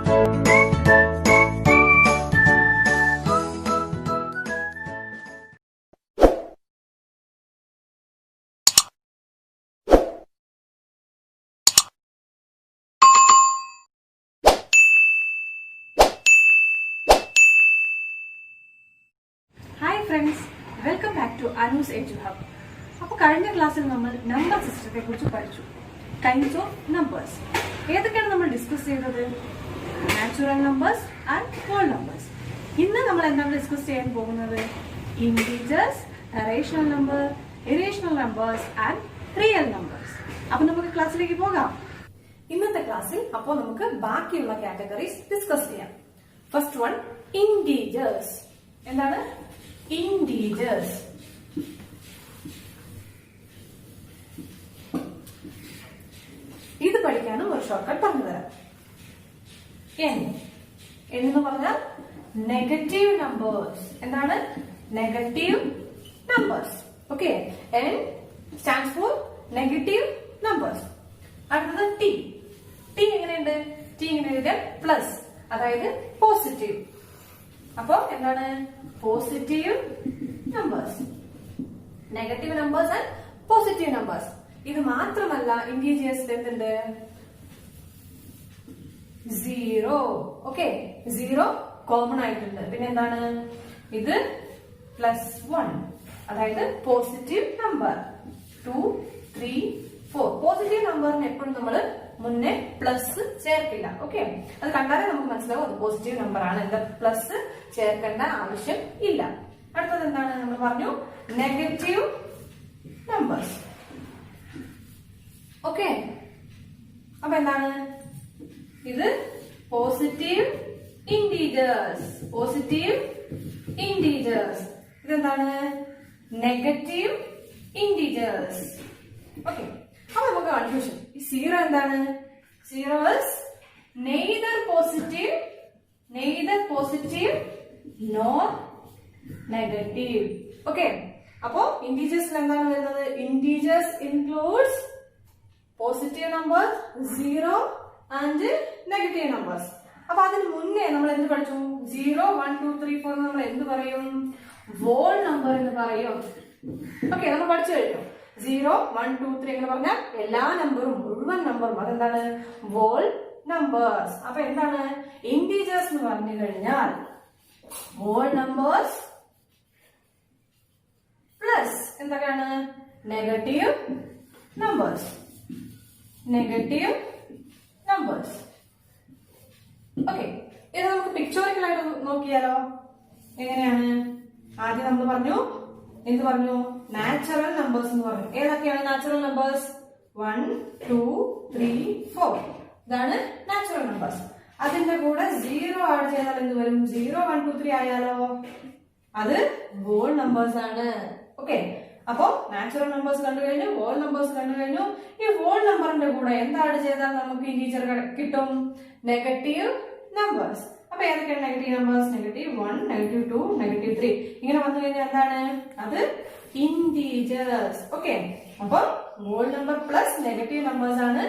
Hi friends, welcome back to Anu's edu hub. അപ്പോൾ കഴിഞ്ഞ ക്ലാസ്സിൽ നമ്മൾ നമ്പർ സിസ്റ്റത്തെ കുറിച്ച് പഠിച്ചു. കൈൻഡ്സ് ഓഫ് നമ്പേഴ്സ് ഏതൊക്കെയാണ് നമ്മൾ ഡിസ്കസ് ചെയ്തത്? Natural numbers and whole numbers. ഇന്ന് നമ്മൾ എന്താണ് ഡിസ്കസ് ചെയ്യാൻ പോകുന്നത്? Integers, rational number, irrational numbers and real numbers. അപ്പൊ നമുക്ക് ക്ലാസ്സിലേക്ക് പോകാം. ഇന്നത്തെ ക്ലാസ്സിൽ അപ്പോൾ നമുക്ക് ബാക്കിയുള്ള കാറ്റഗറീസ് ഡിസ്കസ് ചെയ്യാം. First one, integers. എന്താണ് integers? ഇത് പഠിക്കാനും ഒരു ഷോർട്ട്കട്ട് പറഞ്ഞുതരാം. എന്ന് പറഞ്ഞാൽ നെഗറ്റീവ് നമ്പേഴ്സ്. എന്താണ് negative numbers? Okay, N stands for negative numbers. അടുത്തത് T. T എങ്ങനെയുണ്ട്? T ഇങ്ങനെ എഴുതിയാൽ പ്ലസ്, അതായത് പോസിറ്റീവ്. അപ്പോ എന്താണ് positive numbers, negative numbers and positive numbers. ഇത് മാത്രമല്ല, ഇന്റീജേഴ്സിൽ എന്തുണ്ട്? സീറോ. ഓക്കെ, സീറോ കോമൺ ആയിട്ടുണ്ട്. പിന്നെ എന്താണ് ഇത്? +1, അതായത് പോസിറ്റീവ് നമ്പർ. 2, 3, 4. പോസിറ്റീവ് നമ്പറിന് എപ്പോഴും നമ്മള് മുന്നേ പ്ലസ് ചേർക്കില്ല. ഓക്കെ, അത് കണ്ടാലേ നമുക്ക് മനസ്സിലാവും അത് പോസിറ്റീവ് നമ്പർ ആണ്. എന്താ പ്ലസ് ചേർക്കേണ്ട ആവശ്യം ഇല്ല. അടുത്തത് എന്താണ്? നമ്മൾ പറഞ്ഞു നെഗറ്റീവ് നമ്പേഴ്സ്. ഓക്കെ, അപ്പൊ എന്താണ് ഇത്? Positive integers. Positive integers. ഇതെന്താണ്? Negative integers. ഓക്കെ, അപ്പൊ നമുക്ക് കൺഫ്യൂഷൻ. ഈ സീറോ എന്താണ്? Zero is neither positive nor negative. Okay, അപ്പോ ഇന്റീജേഴ്സിൽ എന്താണ് വരുന്നത്? Integers includes positive numbers, zero and negative numbers. അപ്പൊ അതിന് മുന്നേ നമ്മൾ എന്ത് പഠിച്ചു? 0, 1, 2, 3, 4 നമ്മൾ എന്ത് പറയും? വോൾ നമ്പർ എന്ന് പറയും. ഓക്കെ, നമ്മൾ പഠിച്ചു കഴിഞ്ഞു. 0, 1, 2, 3 എന്ന് പറഞ്ഞാൽ എല്ലാ നമ്പറും, മുഴുവൻ നമ്പറും. അതെന്താണ്? Wall numbers. അപ്പൊ എന്താണ് ഇന്റീജേഴ്സ് എന്ന് പറഞ്ഞു കഴിഞ്ഞാൽ വോൾ നമ്പേഴ്സ് പ്ലസ് എന്തൊക്കെയാണ്? Negative numbers. Negative numbers. Okay, ഇത് നമുക്ക് പിക്ചോറിക്കലായിട്ട് നോക്കിയാലോ? എങ്ങനെയാണ്? ആദ്യം നമ്മൾ പറഞ്ഞു, എന്ത് പറഞ്ഞു? നാച്ചുറൽ നമ്പേഴ്സ് എന്ന് പറഞ്ഞു. ഏതൊക്കെയാണ് നാച്ചുറൽ നമ്പേഴ്സ്? 1, 2, 3, 4. ഇതാണ് നാച്ചുറൽ നമ്പേഴ്സ്. അതിന്റെ കൂടെ 0 ആഡ് ചെയ്താൽ എന്ത് വരും? 0, 1, 2, 3 ആയാലോ? അത് വോൾ നമ്പേഴ്സ് ആണ്. ഓക്കെ, അപ്പോ നാച്ചുറൽ നമ്പേഴ്സ് കണ്ടു കഴിഞ്ഞു, വോൾ നമ്പേഴ്സ് കണ്ടു കഴിഞ്ഞു. ഈ വോൾ നമ്പറിന്റെ കൂടെ എന്ത് ആഡ് ചെയ്താൽ നമുക്ക് ഇന്റീജർ കിട്ടും? Negative numbers. അപ്പൊ ഏതൊക്കെയാണ് നെഗറ്റീവ് നമ്പേഴ്സ്? -1, -2, -3. ഇങ്ങനെ വന്നു കഴിഞ്ഞാൽ എന്താണ്? അത് ഇന്റീജേഴ്സ്. ഓക്കെ, അപ്പൊ wall number plus negative numbers ആണ്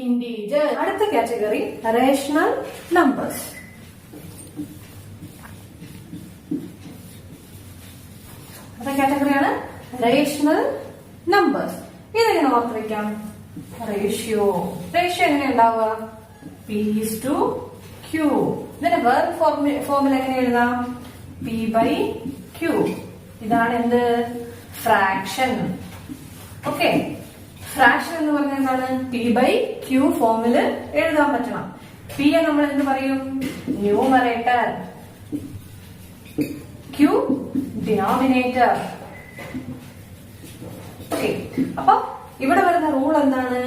ഇന്റീജർ. അടുത്ത കാറ്റഗറി റേഷണൽ നമ്പേഴ്സ്. അടുത്ത കാറ്റഗറിയാണ് റേഷണൽ നമ്പേഴ്സ്. ഇതെങ്ങനെ ഓർത്ത് വെക്കാം? റേഷ്യോ. റേഷ്യോ എങ്ങനെ ഉണ്ടാവുക? P/Q. ഇതിന്റെ വേറെ ഫോർമുല എങ്ങനെ എഴുതാം? P/Q. ഇതാണ് എന്ത്? ഫ്രാക്ഷൻ. ഓക്കെ, ഫ്രാക്ഷൻ എന്ന് പറഞ്ഞാൽ എന്താണ്? P/Q ഫോമില് എഴുതാൻ പറ്റണം. P നമ്മൾ എന്ത് പറയും? ന്യൂമറേറ്റർ. Q denominator. ഓക്കെ, അപ്പൊ ഇവിടെ വരുന്ന റൂൾ എന്താണ്?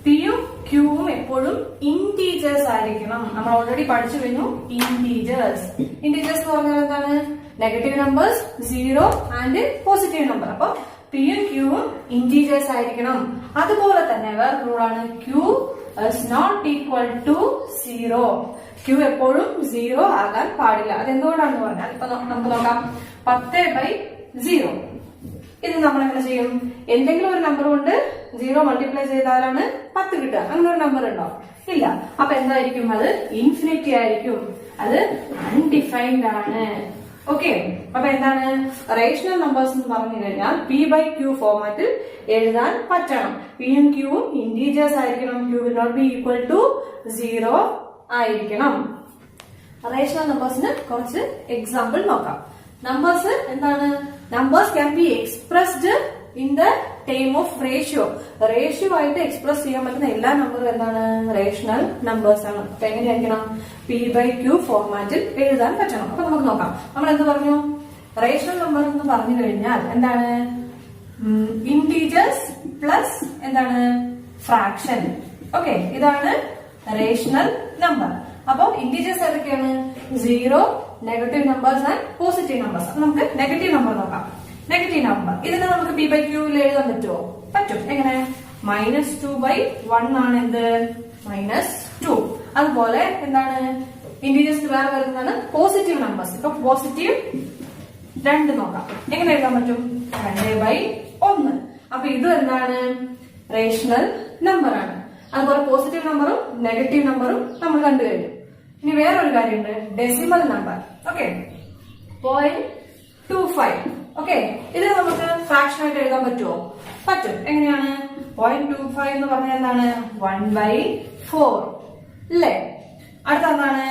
പിയും ക്യൂവും എപ്പോഴും ഇന്റീജേഴ്സ് ആയിരിക്കണം. നമ്മൾ ഓൾറെഡി പഠിച്ചു കഴിഞ്ഞു ഇന്റീജേഴ്സ്. ഇന്റീജേഴ്സ് എന്ന് പറഞ്ഞാൽ എന്താണ്? Negative numbers, 0 and positive number. അപ്പൊ പിയും ക്യൂവും ഇന്റീജേഴ്സ് ആയിരിക്കണം. അതുപോലെ തന്നെ വേറെ റൂളാണ് Q is not equal to 0. Q എപ്പോഴും 0 ആകാൻ പാടില്ല. അതെന്തുകൊണ്ടാണെന്ന് പറഞ്ഞാൽ ഇപ്പൊ നമുക്ക് നോക്കാം. 10/0. ഇത് നമ്മൾ എങ്ങനെ ചെയ്യും? എന്തെങ്കിലും ഒരു നമ്പർ കൊണ്ട് 0 മൾട്ടിപ്ലൈ ചെയ്താലാണ് 10 കിട്ടുക. അങ്ങനെ ഒരു നമ്പർ ഉണ്ടോ? ഇല്ല. അപ്പൊ എന്തായിരിക്കും? അത് ഇൻഫിനിറ്റി ആയിരിക്കും. അത് അൺഡിഫൈൻഡ് ആണ്. ഓക്കെ. അപ്പൊ എന്താണ് റേഷണൽ നമ്പേഴ്സ് എന്ന് പറഞ്ഞു കഴിഞ്ഞാൽ p/q ഫോർമാറ്റിൽ എഴുതാൻ പറ്റണം. പിയും ക്യൂവും ഇന്റീജേഴ്സ് ആയിരിക്കണം. q will not be equal to 0 ആയിരിക്കണം. റേഷണൽ നമ്പേഴ്സിന് കുറച്ച് എക്സാമ്പിൾ നോക്കാം. നമ്പേഴ്സ് എന്താണ്? Numbers can be expressed in the time of ratio. Ratio ആയിട്ട് എക്സ്പ്രസ് ചെയ്യാൻ പറ്റുന്ന എല്ലാ നമ്പറും എന്താണ്? റേഷണൽ നമ്പേഴ്സ് ആണ്. അപ്പൊ എങ്ങനെയായിരിക്കണം? p/q ഫോർമാറ്റിൽ എഴുതാൻ പറ്റണം. അപ്പൊ നമുക്ക് നോക്കാം. നമ്മൾ എന്ത് പറഞ്ഞു? റേഷണൽ നമ്പർ എന്ന് പറഞ്ഞു കഴിഞ്ഞാൽ എന്താണ്? ഇന്റീജേഴ്സ് പ്ലസ് എന്താണ്? ഫ്രാക്ഷൻ. ഓക്കെ, ഇതാണ് റേഷണൽ നമ്പർ. അപ്പൊ ഇന്റീജേഴ്സ് ഏതൊക്കെയാണ്? 0, negative numbers and positive numbers. അപ്പൊ നമുക്ക് നെഗറ്റീവ് നമ്പർ നോക്കാം. നെഗറ്റീവ് നമ്പർ ഇതിനെ നമുക്ക് p/q എഴുതാൻ പറ്റുമോ? പറ്റും. എങ്ങനെ? -2/1 ആണ് എന്ത്? -2. അതുപോലെ എന്താണ്? ഇന്റീജേഴ്സ് വേറെ വരുന്നതാണ് പോസിറ്റീവ് നമ്പേഴ്സ്. ഇപ്പൊ പോസിറ്റീവ് 2 നോക്കാം. എങ്ങനെ എഴുതാൻ പറ്റും? 2/1. അപ്പൊ ഇത് എന്താണ്? റേഷണൽ നമ്പർ ആണ്. അതുപോലെ പോസിറ്റീവ് നമ്പറും നെഗറ്റീവ് നമ്പറും നമ്മൾ കണ്ടു കഴിഞ്ഞു. ഇനി വേറൊരു കാര്യമുണ്ട്, ഡെസിമൽ നമ്പർ. ഓക്കെ, 0.25. ഓക്കെ, ഇത് നമുക്ക് ഫ്രാക്ഷൻ ആയിട്ട് എഴുതാൻ പറ്റുമോ? പറ്റും. എങ്ങനെയാണ്? 0.25 എന്ന് പറഞ്ഞാൽ എന്താണ്? 1/4 അല്ലേ? അടുത്ത എന്താണ്?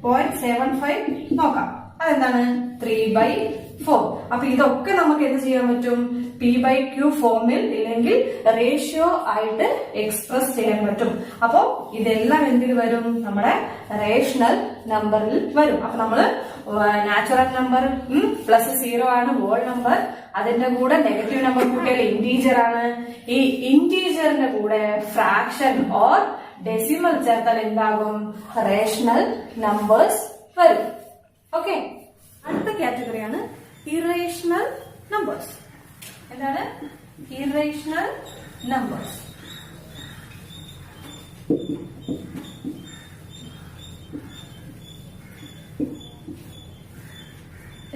0.75 നോക്കാം. അതെന്താണ്? 3/4. അപ്പൊ ഇതൊക്കെ നമുക്ക് എന്ത് ചെയ്യാൻ പറ്റും? p/q ഫോമിൽ ഇല്ലെങ്കിൽ റേഷ്യോ ആയിട്ട് എക്സ്പ്രസ് ചെയ്യാൻ പറ്റും. അപ്പൊ ഇതെല്ലാം എന്തിൽ വരും? നമ്മുടെ റേഷണൽ നമ്പറിൽ വരും. അപ്പൊ നമ്മള് നാച്ചുറൽ നമ്പർ +0 ആണ് ഹോൾ നമ്പർ. അതിന്റെ കൂടെ നെഗറ്റീവ് നമ്പർ കൂട്ടിയാൽ ഇന്റീജർ ആണ്. ഈ ഇന്റീജറിന്റെ കൂടെ ഫ്രാക്ഷൻ ഓർ ഡെസിമൽ ചേർത്താൽ എന്താകും? റേഷണൽ നമ്പേഴ്സ് വരും. ഓക്കെ, അടുത്ത കാറ്റഗറിയാണ് ഇറേഷണൽ നമ്പേഴ്സ്. എന്താണ്? Irrational numbers.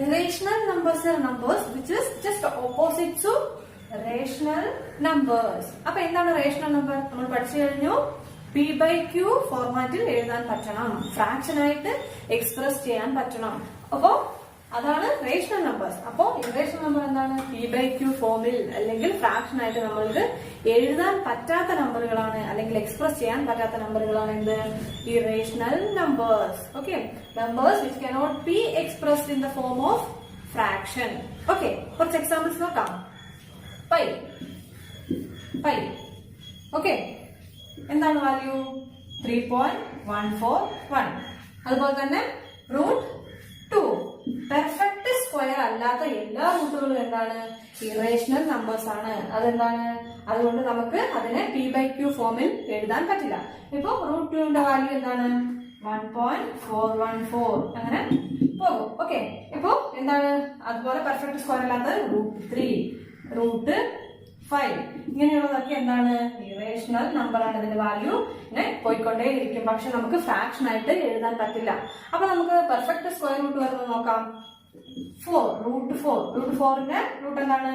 Irrational numbers are numbers which is just opposite to rational numbers. അപ്പൊ എന്താണ് റേഷണൽ നമ്പർ? നമ്മൾ പഠിച്ചു കഴിഞ്ഞു. p/q ഫോർമാറ്റിൽ എഴുതാൻ പറ്റണം, ഫ്രാക്ഷൻ ആയിട്ട് എക്സ്പ്രസ് ചെയ്യാൻ പറ്റണം. അപ്പോ അതാണ് റേഷണൽ നമ്പേഴ്സ്. അപ്പോ ഇറേഷണൽ നമ്പർ എന്താണ്? p/q ഫോമിൽ അല്ലെങ്കിൽ ഫ്രാക്ഷൻ ആയിട്ട് നമ്മൾക്ക് എഴുതാൻ പറ്റാത്ത നമ്പറുകളാണ്, അല്ലെങ്കിൽ എക്സ്പ്രസ് ചെയ്യാൻ പറ്റാത്ത നമ്പറുകളാണ് എന്ത്? Irrational numbers. Okay, numbers which cannot be expressed in the form of fraction. Okay, കുറച്ച് എക്സാമ്പിൾസ് നോക്കാം. പൈ. ഓക്കെ, എന്താണ് വാല്യൂ? 3.141. അതുപോലെ തന്നെ √2. പെർഫെക്റ്റ് സ്ക്വയർ അല്ലാത്ത എല്ലാ റൂട്ടുകളും എന്താണ്? ഇറേഷണൽ നമ്പേഴ്സ് ആണ്. അതെന്താണ്? അതുകൊണ്ട് നമുക്ക് അതിനെ p/q ഫോമിൽ എഴുതാൻ പറ്റില്ല. ഇപ്പൊ √2ന്റെ വാല്യൂ എന്താണ്? 1.414 അങ്ങനെ പോകും. ഓക്കെ, ഇപ്പൊ എന്താണ്? അതുപോലെ പെർഫെക്റ്റ് സ്ക്വയർ അല്ലാത്ത √3, √5 ഇങ്ങനെയുള്ളതൊക്കെ എന്താണ്? ഇറേഷണൽ നമ്പർ ആണ്. ഇതിന്റെ വാല്യൂ പോയിക്കൊണ്ടേ ഇരിക്കും. പക്ഷെ നമുക്ക് ഫ്രാക്ഷൻ ആയിട്ട് എഴുതാൻ പറ്റില്ല. അപ്പൊ നമുക്ക് പെർഫെക്റ്റ് സ്ക്വയർ റൂട്ട് വരുന്നത് നോക്കാം. 4, √4ന്റെ റൂട്ട് എന്താണ്?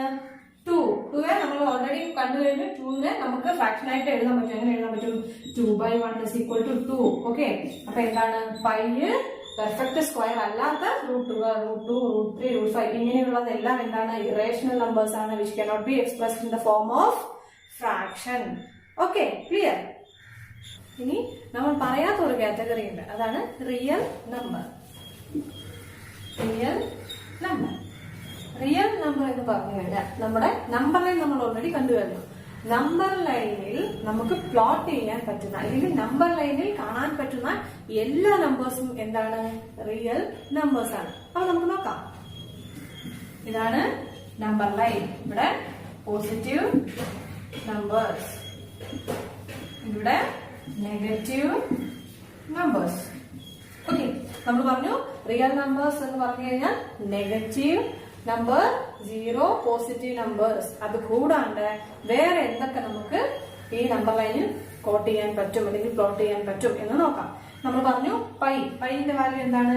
2. 2നെ നമ്മൾ ഓൾറെഡി കണ്ടു കഴിഞ്ഞു. 2നെ നമുക്ക് ഫ്രാക്ഷൻ ആയിട്ട് എഴുതാൻ പറ്റും. എങ്ങനെ എഴുതാൻ പറ്റും? 2/1 = 2. ഓക്കെ, അപ്പൊ എന്താണ്? പൈ പെർഫെക്റ്റ് സ്ക്വയർ അല്ലാത്ത √2, √2, √3, √5 ഇങ്ങനെയുള്ളതെല്ലാം എന്താണ്? ഇറേഷണൽ നമ്പേഴ്സ് ആണ് which cannot be expressed in the form of fraction. Okay, clear? ഇനി നമ്മൾ പറയാത്ത ഒരു കാറ്റഗറി ഉണ്ട്, അതാണ് റിയൽ നമ്പർ. റിയൽ നമ്പർ എന്ന് പറഞ്ഞു കഴിഞ്ഞാൽ നമ്മുടെ നമ്പർ ലൈൻ നമ്മൾ ഓൾറെഡി കണ്ടു കഴിഞ്ഞു. നമ്പർ ലൈനിൽ നമുക്ക് പ്ലോട്ട് ചെയ്യാൻ പറ്റുന്ന അല്ലെങ്കിൽ നമ്പർ ലൈനിൽ കാണാൻ പറ്റുന്ന എല്ലാ നമ്പേഴ്സും എന്താണ്? റിയൽ നമ്പേഴ്സ് ആണ്. അപ്പൊ നമുക്ക് നോക്കാം. ഇതാണ് നമ്പർ ലൈൻ. ഇവിടെ പോസിറ്റീവ് നമ്പേഴ്സ്, ഇവിടെ നെഗറ്റീവ് നമ്പേഴ്സ്. ഓക്കെ, നമ്മൾ പറഞ്ഞു റിയൽ നമ്പേഴ്സ് എന്ന് പറഞ്ഞു കഴിഞ്ഞാൽ നെഗറ്റീവ് നമ്പർ, 0 പോസിറ്റീവ് നമ്പേഴ്സ്. അത് കൂടാണ്ട് വേറെ എന്തൊക്കെ നമുക്ക് ഈ നമ്പർ ലൈനിൽ കോട്ട് ചെയ്യാൻ പറ്റും അല്ലെങ്കിൽ പ്ലോട്ട് ചെയ്യാൻ പറ്റും എന്ന് നോക്കാം. നമ്മൾ പറഞ്ഞു പൈന്റെ വാല്യൂ എന്താണ്?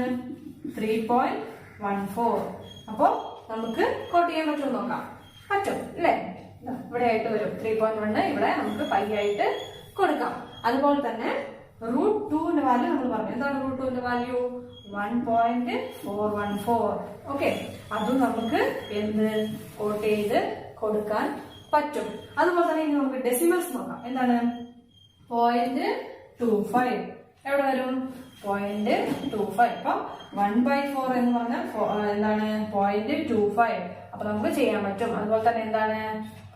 3.14. അപ്പോ നമുക്ക് കോട്ട് ചെയ്യാൻ പറ്റും നോക്കാം. പറ്റും അല്ലേ? ഇവിടെ ആയിട്ട് വരും 3.1. ഇവിടെ നമുക്ക് പൈ ആയിട്ട് കൊടുക്കാം. അതുപോലെ തന്നെ √2 വാല്യൂ നമ്മൾ പറഞ്ഞു. എന്താണ് √2 വാല്യൂ? 1.414. ഓക്കെ, അതും നമുക്ക് എന്ത് കോട്ട് ചെയ്ത് കൊടുക്കാൻ പറ്റും. അതുപോലെ തന്നെ ഇനി നമുക്ക് ഡെസിമൽസ് നോക്കാം. എന്താണ്? 0.25 എവിടെ വരും? 0.25. അപ്പൊ 1/4 എന്ന് പറഞ്ഞാൽ എന്താണ്? 0.25. അപ്പൊ നമുക്ക് ചെയ്യാൻ പറ്റും. അതുപോലെ തന്നെ എന്താണ്?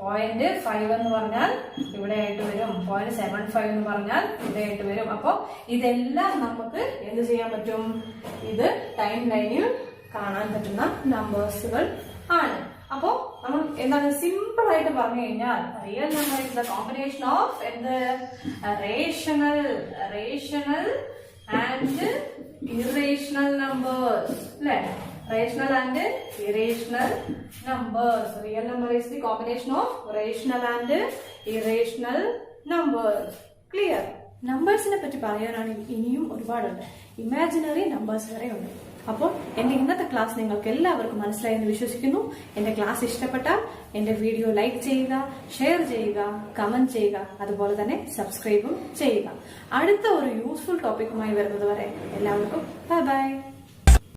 0.5 എന്ന് പറഞ്ഞാൽ ഇവിടെ ആയിട്ട് വരും. 0.75 എന്ന് പറഞ്ഞാൽ ഇവിടെ ആയിട്ട് വരും. അപ്പൊ ഇതെല്ലാം നമുക്ക് എന്ത് ചെയ്യാൻ പറ്റും? ഇത് ടൈം ലൈനിൽ കാണാൻ പറ്റുന്ന നമ്പേഴ്സുകൾ ആണ്. അപ്പോ നമ്മൾ എന്താണ് സിമ്പിൾ ആയിട്ട് പറഞ്ഞു കഴിഞ്ഞാൽ real number is the combination of എന്ത്? റേഷണൽ ആൻഡ് ഇറേഷണൽ നമ്പേഴ്സ് അല്ലെ? rational and irrational numbers. Real number is the combination of rational and irrational numbers. Clear? നമ്പേഴ്സിനെ പറ്റി പറയാനാണെങ്കിൽ ഇനിയും ഒരുപാടുണ്ട്. ഇമാജിനറി നമ്പേഴ്സ് വരെ ഉണ്ട്. അപ്പോൾ എന്റെ ഇന്നത്തെ ക്ലാസ് നിങ്ങൾക്ക് എല്ലാവർക്കും മനസ്സിലായെന്ന് വിശ്വസിക്കുന്നു. എന്റെ ക്ലാസ് ഇഷ്ടപ്പെട്ടാൽ എന്റെ വീഡിയോ ലൈക്ക് ചെയ്യുക, ഷെയർ ചെയ്യുക, കമന്റ് ചെയ്യുക, അതുപോലെ തന്നെ സബ്സ്ക്രൈബും ചെയ്യുക. അടുത്ത ഒരു യൂസ്ഫുൾ ടോപ്പിക്കുമായി വരുന്നത് വരെ എല്ലാവർക്കും ബൈ ബൈ.